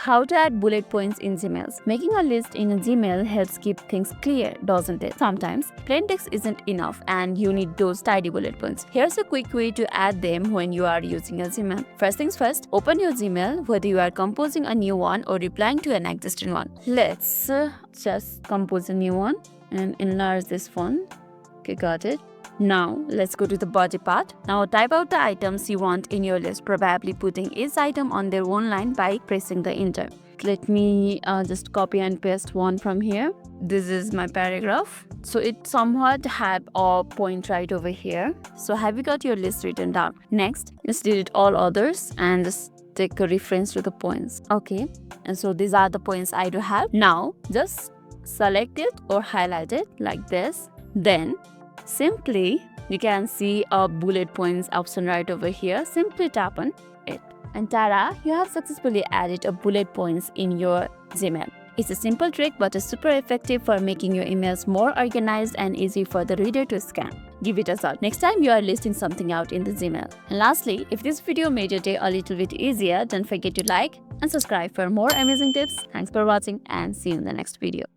How to add bullet points in Gmails. Making a list in a Gmail helps keep things clear, doesn't it? Sometimes plain text isn't enough and you need those tidy bullet points. Here's a quick way to add them when you are using a Gmail. First things first, open your Gmail whether you are composing a new one or replying to an existing one. Let's just compose a new one and enlarge this font. Okay, got it. Now, let's go to the body part. Now, type out the items you want in your list, probably putting each item on their own line by pressing the enter. Let me just copy and paste one from here. This is my paragraph. So, it somewhat have a point right over here. So, have you got your list written down? Next, let's delete all others and just take a reference to the points. Okay, and so these are the points I do have. Now, just select it or highlight it like this. Then, simply, you can see a bullet points option right over here. Simply tap on it. And ta-da, you have successfully added a bullet points in your Gmail. It's a simple trick but is super effective for making your emails more organized and easy for the reader to scan. Give it a shot next time you are listing something out in the Gmail. And lastly, if this video made your day a little bit easier, don't forget to like and subscribe for more amazing tips. Thanks for watching and see you in the next video.